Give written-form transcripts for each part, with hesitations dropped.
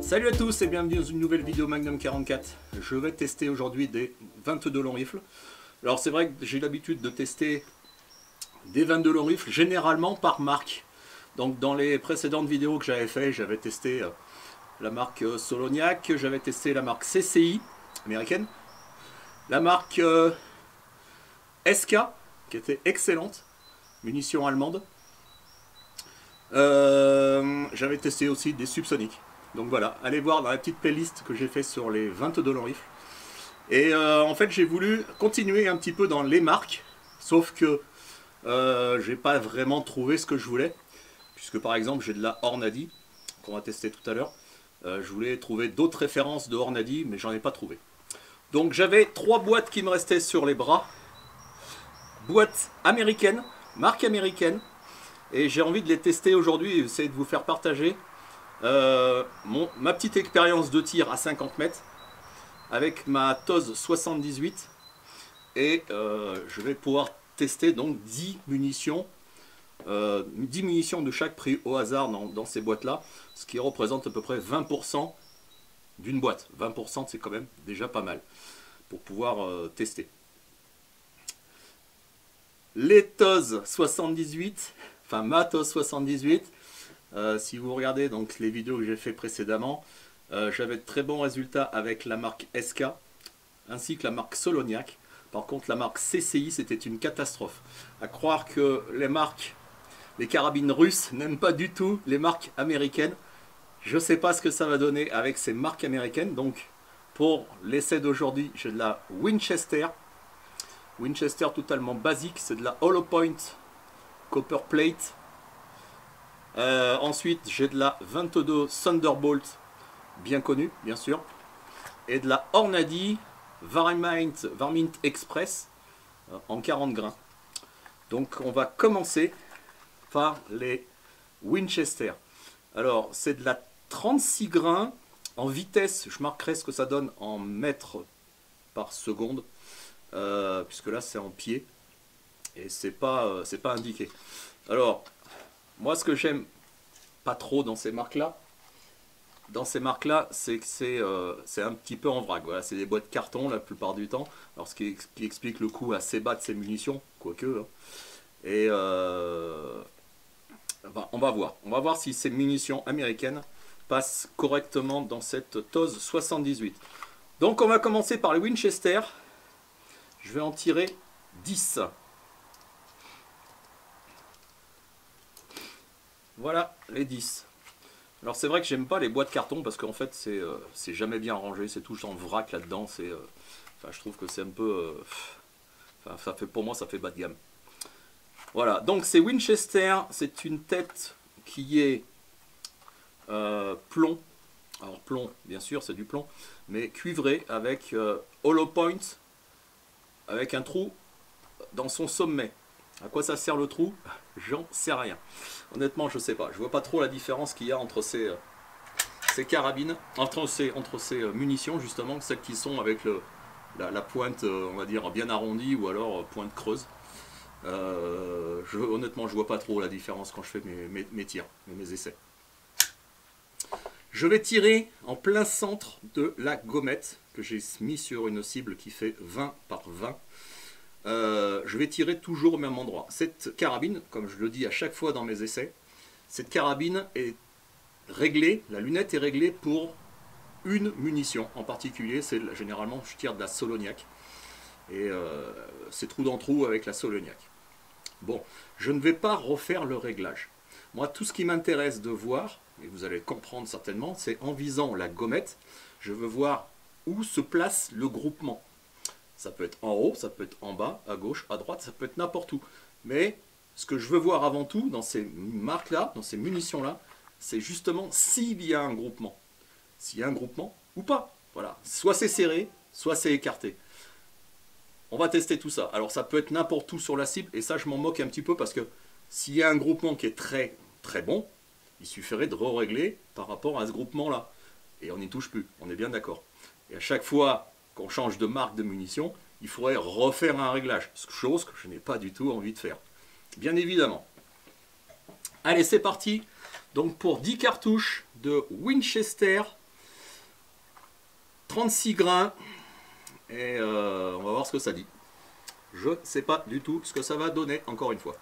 Salut à tous et bienvenue dans une nouvelle vidéo Magnum 44. Je vais tester aujourd'hui des 22 long rifles. Alors c'est vrai que j'ai l'habitude de tester des 22 long rifles généralement par marque. Donc dans les précédentes vidéos que j'avais fait, j'avais testé la marque Soloniac, j'avais testé la marque CCI américaine, la marque SK qui était excellente, munitions allemandes. J'avais testé aussi des subsoniques. Donc voilà, allez voir dans la petite playlist que j'ai fait sur les 22 long rifles. Et en fait j'ai voulu continuer un petit peu dans les marques, sauf que j'ai pas vraiment trouvé ce que je voulais. Puisque par exemple j'ai de la Hornady, qu'on va tester tout à l'heure. Je voulais trouver d'autres références de Hornady, mais j'en ai pas trouvé. Donc j'avais 3 boîtes qui me restaient sur les bras. Boîtes américaines, marque américaine. Et j'ai envie de les tester aujourd'hui et essayer de vous faire partager ma petite expérience de tir à 50 mètres avec ma TOS 78 et je vais pouvoir tester donc 10 munitions de chaque prix au hasard dans ces boîtes là, ce qui représente à peu près 20% d'une boîte. 20% c'est quand même déjà pas mal pour pouvoir tester. Les TOS 78, enfin ma TOS 78, si vous regardez donc les vidéos que j'ai fait précédemment, j'avais de très bons résultats avec la marque SK ainsi que la marque Soloniac. Par contre la marque CCI c'était une catastrophe. À croire que les carabines russes n'aiment pas du tout les marques américaines. Je ne sais pas ce que ça va donner avec ces marques américaines. Donc pour l'essai d'aujourd'hui j'ai de la Winchester. Winchester totalement basique, c'est de la Hollow Point Copper Plate. Ensuite j'ai de la 22 Thunderbolt, bien connue bien sûr, et de la Hornady Varmint Express en 40 grains. Donc on va commencer par les Winchester. Alors c'est de la 36 grains en vitesse, je marquerai ce que ça donne en mètres par seconde, puisque là c'est en pied et c'est pas indiqué. Alors moi ce que j'aime pas trop dans ces marques là, c'est que c'est un petit peu en vrac. Voilà, c'est des boîtes carton la plupart du temps. Alors ce qui explique le coût assez bas de ces munitions, quoique. Hein. Et on va voir si ces munitions américaines passent correctement dans cette TOS 78. Donc on va commencer par les Winchester. Je vais en tirer 10. Voilà les 10. Alors c'est vrai que j'aime pas les boîtes carton parce qu'en fait c'est jamais bien rangé, c'est tout en vrac là-dedans. Enfin, je trouve que c'est un peu... enfin, pour moi ça fait bas de gamme. Voilà, donc c'est Winchester, c'est une tête qui est plomb. Alors plomb, bien sûr, c'est du plomb, mais cuivré avec hollow point, avec un trou dans son sommet. À quoi ça sert le trou? J'en sais rien. Honnêtement, je sais pas. Je vois pas trop la différence qu'il y a entre ces carabines, entre ces munitions justement, celles qui sont avec la pointe, on va dire bien arrondie, ou alors pointe creuse. Honnêtement, je vois pas trop la différence quand je fais mes tirs, mes essais. Je vais tirer en plein centre de la gommette que j'ai mis sur une cible qui fait 20 par 20. Je vais tirer toujours au même endroit. Cette carabine, comme je le dis à chaque fois dans mes essais, cette carabine est réglée, la lunette est réglée pour une munition en particulier. Généralement je tire de la Soloniac et c'est trou dans trou avec la Soloniac. Bon, je ne vais pas refaire le réglage. Moi, tout ce qui m'intéresse de voir, et vous allez comprendre certainement, c'est en visant la gommette, je veux voir où se place le groupement. Ça peut être en haut, ça peut être en bas, à gauche, à droite, ça peut être n'importe où. Mais ce que je veux voir avant tout dans ces marques-là, dans ces munitions-là, c'est justement s'il y a un groupement. S'il y a un groupement ou pas. Voilà. Soit c'est serré, soit c'est écarté. On va tester tout ça. Alors ça peut être n'importe où sur la cible, et ça je m'en moque un petit peu parce que s'il y a un groupement qui est très très bon, il suffirait de régler par rapport à ce groupement-là. Et on n'y touche plus, on est bien d'accord. Et à chaque fois qu'on change de marque de munitions, il faudrait refaire un réglage, chose que je n'ai pas du tout envie de faire, bien évidemment. Allez, c'est parti. Donc pour 10 cartouches de Winchester, 36 grains. Et on va voir ce que ça dit. Je ne sais pas du tout ce que ça va donner, encore une fois.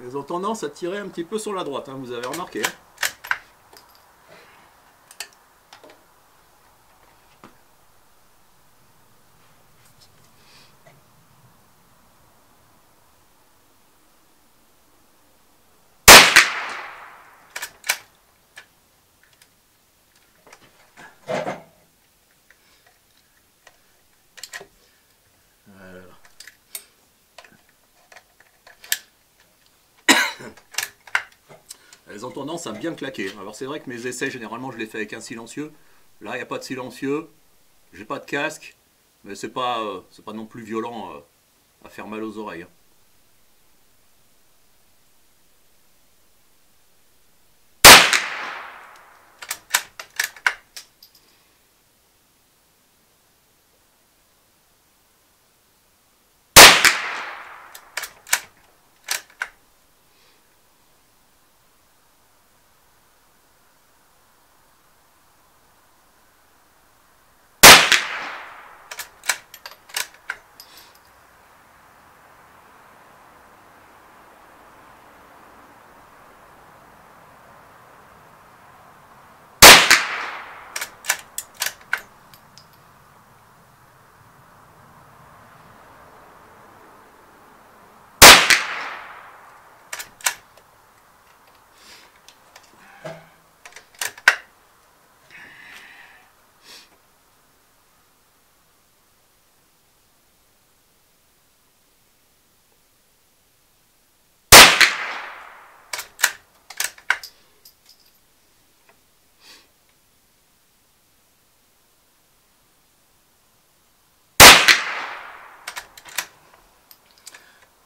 Ils ont tendance à tirer un petit peu sur la droite, hein, vous avez remarqué. Hein. Elles ont tendance à bien claquer. Alors c'est vrai que mes essais, généralement, je les fais avec un silencieux. Là, il n'y a pas de silencieux. J'ai pas de casque. Mais c'est pas non plus violent à faire mal aux oreilles. Hein.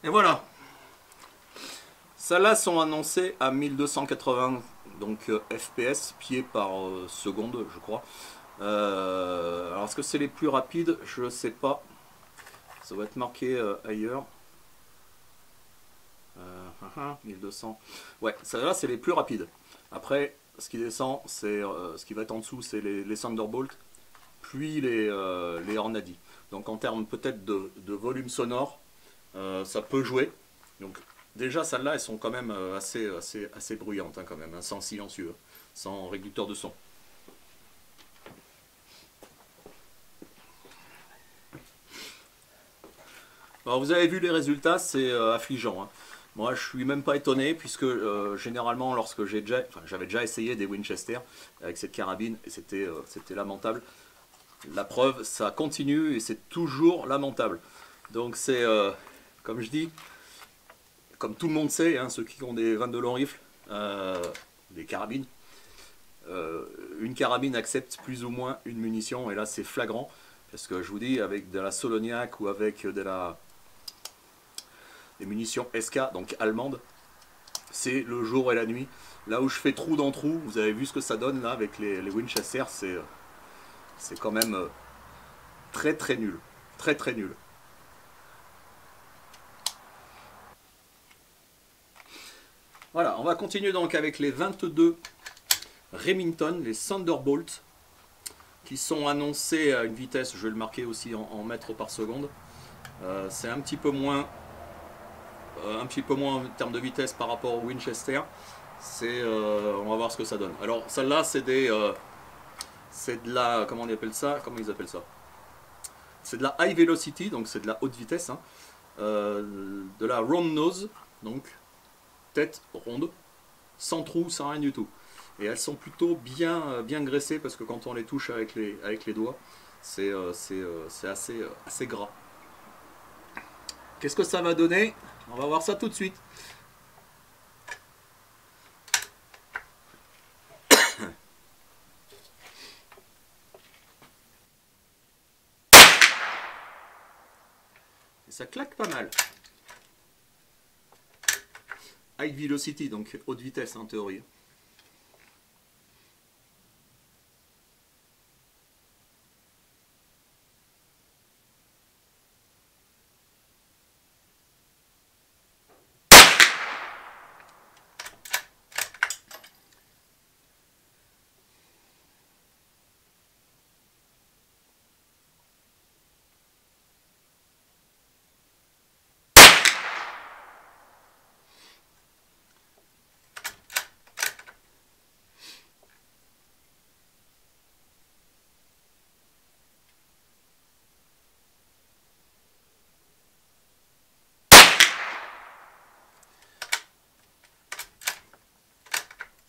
Et voilà. Celles-là sont annoncées à 1280 donc, FPS, pieds par seconde, je crois. Alors, est-ce que c'est les plus rapides? Je ne sais pas. Ça va être marqué ailleurs. 1200. Ouais, celles-là, c'est les plus rapides. Après, ce qui descend, c'est ce qui va être en dessous, c'est les Thunderbolt, puis les Hornady. Donc, en termes peut-être de volume sonore, ça peut jouer. Donc, déjà, celles-là, elles sont quand même assez bruyantes, hein, quand même, hein, sans silencieux, sans réducteur de son. Alors, vous avez vu les résultats, c'est affligeant. Hein. Moi, je suis même pas étonné, puisque généralement, lorsque j'avais déjà essayé des Winchester avec cette carabine, et c'était lamentable. La preuve, ça continue et c'est toujours lamentable. Donc, c'est, comme je dis, comme tout le monde sait, hein, ceux qui ont des 22 longs rifles, des carabines, une carabine accepte plus ou moins une munition, et là c'est flagrant, parce que je vous dis, avec de la Soloniac ou avec des munitions SK, donc allemandes, c'est le jour et la nuit. Là où je fais trou dans trou, vous avez vu ce que ça donne là avec les Winchester, c'est quand même très nul, très nul. Voilà, on va continuer donc avec les 22 Remington, les Thunderbolt, qui sont annoncés à une vitesse, je vais le marquer aussi en mètres par seconde. C'est un petit peu moins en termes de vitesse par rapport au Winchester. On va voir ce que ça donne. Alors celle-là, c'est de la, comment on appelle ça? Comment ils appellent ça? C'est de la high velocity, donc c'est de la haute vitesse, hein. De la round nose, donc tête ronde, sans trou, sans rien du tout. Et elles sont plutôt bien graissées, parce que quand on les touche avec les doigts, c'est assez gras. Qu'est-ce que ça va donner? On va voir ça tout de suite. Ça claque pas mal. High velocity, donc haute vitesse en théorie.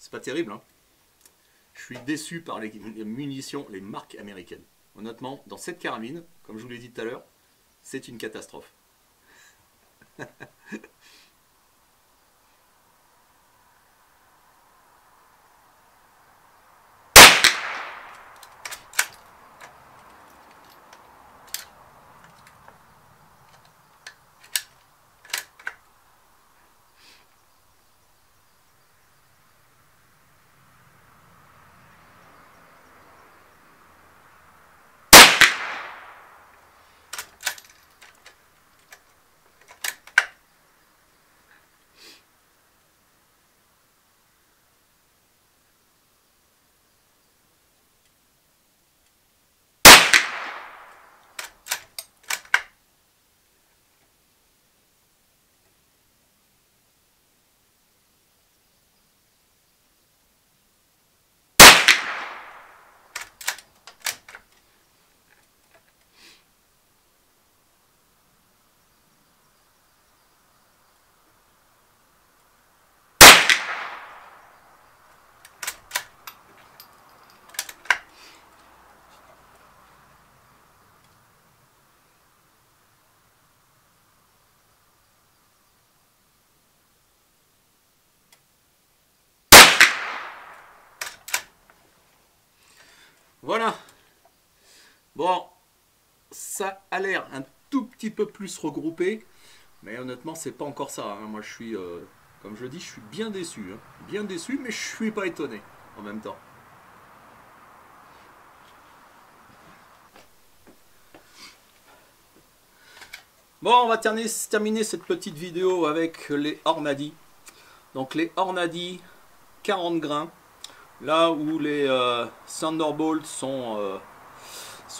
C'est pas terrible, hein. Je suis déçu par les munitions, les marques américaines. Honnêtement, dans cette carabine, comme je vous l'ai dit tout à l'heure, c'est une catastrophe. Voilà. Bon, ça a l'air un tout petit peu plus regroupé, mais honnêtement, c'est pas encore ça, hein. Moi, je suis, comme je le dis, je suis bien déçu, hein. Bien déçu, mais je suis pas étonné en même temps. Bon, on va terminer cette petite vidéo avec les Hornady. Donc les Hornady 40 grains, là où les Thunderbolt sont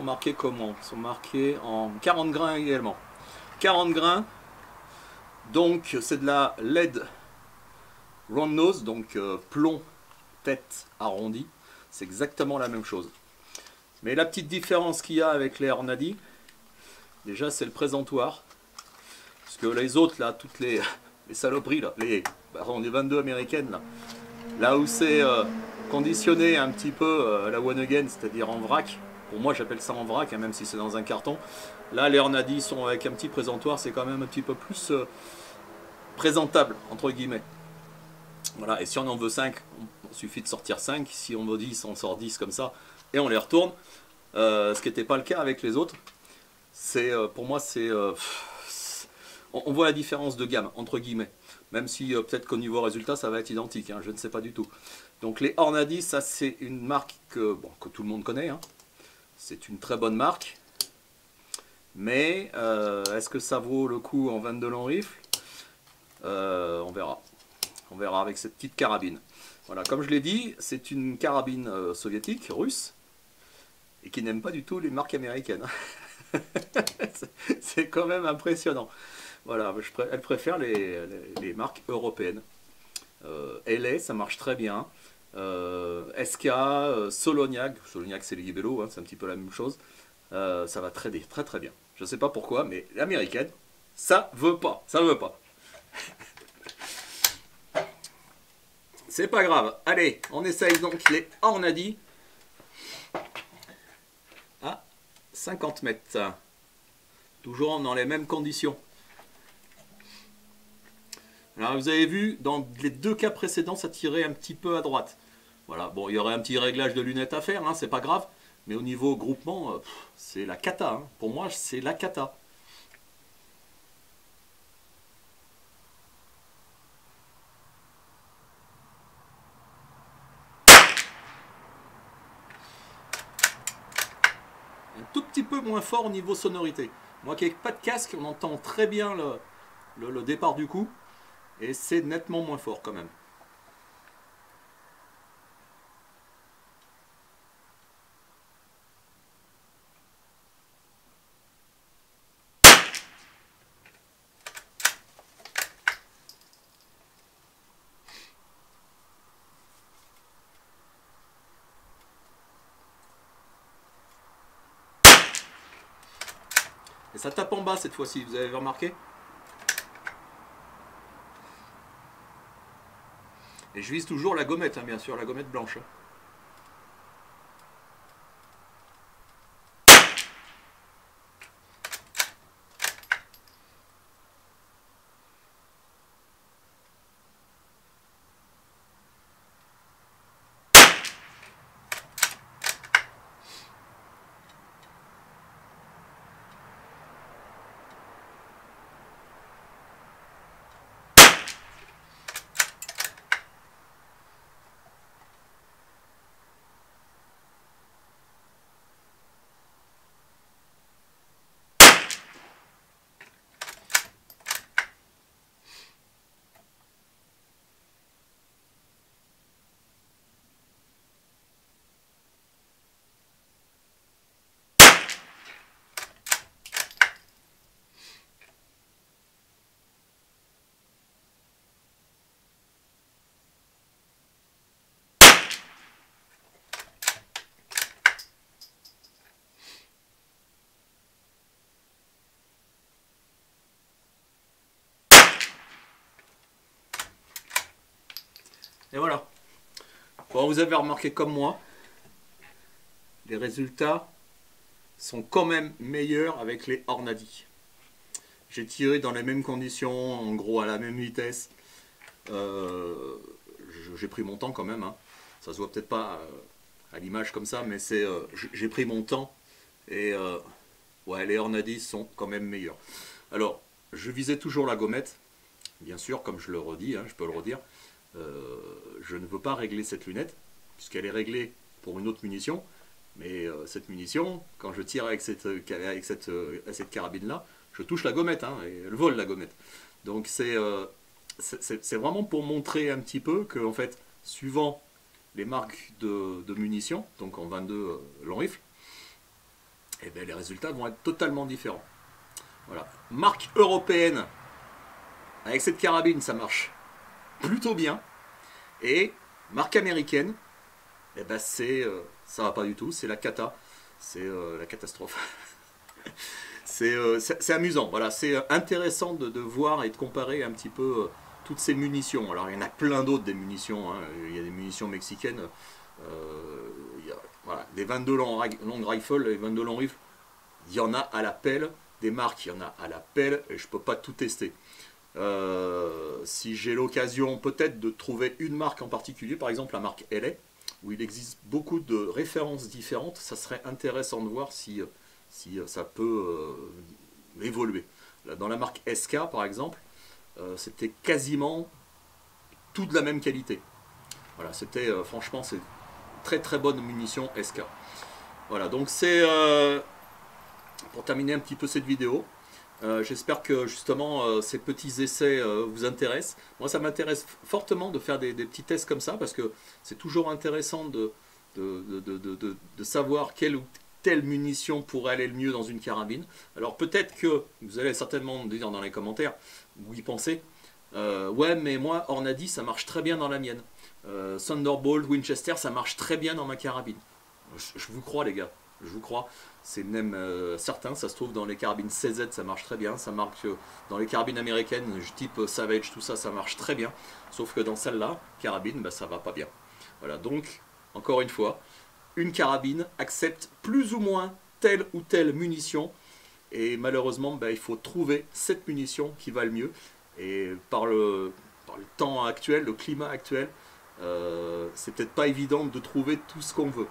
marqués comment? Sont marqués en 40 grains également. 40 grains, donc c'est de la LED round nose, donc plomb, tête arrondie. C'est exactement la même chose. Mais la petite différence qu'il y a avec les Hornady, déjà c'est le présentoir. Parce que les autres, là, toutes les saloperies, là, les 22 américaines, là où c'est conditionné un petit peu à la one again, c'est-à-dire en vrac. Pour moi, j'appelle ça en vrac, hein, même si c'est dans un carton. Là, les Hornady sont avec un petit présentoir, c'est quand même un petit peu plus présentable, entre guillemets. Voilà, et si on en veut 5, il suffit de sortir 5. Si on veut 10, on sort 10 comme ça, et on les retourne. Ce qui n'était pas le cas avec les autres. Pour moi, c'est... on voit la différence de gamme, entre guillemets. Même si peut-être qu'au niveau résultat, ça va être identique, hein, je ne sais pas du tout. Donc les Hornady, ça c'est une marque que tout le monde connaît, hein. C'est une très bonne marque. Mais est-ce que ça vaut le coup en 22 long rifle? On verra. On verra avec cette petite carabine. Voilà, comme je l'ai dit, c'est une carabine soviétique, russe, et qui n'aime pas du tout les marques américaines. C'est quand même impressionnant. Voilà, elle préfère les marques européennes. LA, ça marche très bien. SK, Solognac c'est les Libello, hein, c'est un petit peu la même chose. Ça va très bien. Je ne sais pas pourquoi, mais l'américaine, ça veut pas. Ça veut pas. C'est pas grave. Allez, on essaye donc les Hornady à 50 mètres. Toujours dans les mêmes conditions. Alors vous avez vu, dans les deux cas précédents, ça tirait un petit peu à droite. Voilà, bon, il y aurait un petit réglage de lunettes à faire, hein, c'est pas grave. Mais au niveau groupement, c'est la cata. Hein. Pour moi, c'est la cata. petit peu moins fort au niveau sonorité. Moi qui n'ai pas de casque, on entend très bien le départ du coup, et c'est nettement moins fort quand même. Et ça tape en bas cette fois-ci, vous avez remarqué? Et je vise toujours la gommette, hein, bien sûr, la gommette blanche. Et voilà. Bon, vous avez remarqué comme moi, les résultats sont quand même meilleurs avec les Hornady. J'ai tiré dans les mêmes conditions, en gros à la même vitesse. J'ai pris mon temps quand même, hein. Ça se voit peut-être pas à l'image comme ça, mais j'ai pris mon temps et ouais, les Hornady sont quand même meilleurs. Alors, je visais toujours la gommette, bien sûr, comme je le redis, hein, je peux le redire. Je ne veux pas régler cette lunette, puisqu'elle est réglée pour une autre munition, mais cette munition, quand je tire avec cette carabine-là, je touche la gommette, hein, et elle vole la gommette. Donc c'est vraiment pour montrer un petit peu que, en fait, suivant les marques de munitions, donc en 22 long rifle, et bien, les résultats vont être totalement différents. Voilà. Marque européenne, avec cette carabine, ça marche plutôt bien. Et marque américaine, eh ben ça va pas du tout, c'est la cata, c'est la catastrophe. C'est amusant, voilà, c'est intéressant de voir et de comparer un petit peu toutes ces munitions. Alors il y en a plein d'autres des munitions, hein. Il y a des munitions mexicaines, il y a, voilà, des 22 long rifle, les 22 long rifle, il y en a à la pelle, des marques, il y en a à la pelle, et je peux pas tout tester. Si j'ai l'occasion peut-être de trouver une marque en particulier, par exemple la marque LA, où il existe beaucoup de références différentes, ça serait intéressant de voir si ça peut évoluer. Là, dans la marque SK par exemple, c'était quasiment tout de la même qualité. Voilà, c'était franchement c'est très très bonne munition SK. Voilà, donc c'est pour terminer un petit peu cette vidéo. J'espère que justement ces petits essais vous intéressent. Moi ça m'intéresse fortement de faire des petits tests comme ça parce que c'est toujours intéressant de savoir quelle ou telle munition pourrait aller le mieux dans une carabine. Alors peut-être que vous allez certainement me dire dans les commentaires, vous y pensez, ouais mais moi Hornady ça marche très bien dans la mienne. Thunderbolt, Winchester ça marche très bien dans ma carabine. Je vous crois les gars, je vous crois. C'est même certain, ça se trouve dans les carabines CZ, ça marche très bien. Ça marche dans les carabines américaines, type Savage, tout ça, ça marche très bien. Sauf que dans celle-là, carabine, bah, ça va pas bien. Voilà, donc, encore une fois, une carabine accepte plus ou moins telle ou telle munition. Et malheureusement, bah, il faut trouver cette munition qui va le mieux. Et par le temps actuel, le climat actuel, c'est peut-être pas évident de trouver tout ce qu'on veut.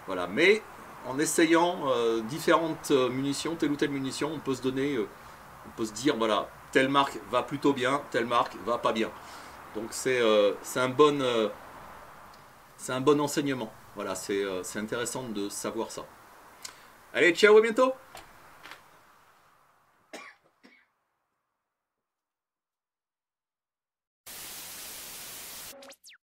Voilà, mais en essayant différentes munitions, telle ou telle munition, on peut se donner, on peut se dire voilà, telle marque va plutôt bien, telle marque va pas bien. Donc c'est un bon enseignement. Voilà, c'est intéressant de savoir ça. Allez, ciao, à bientôt!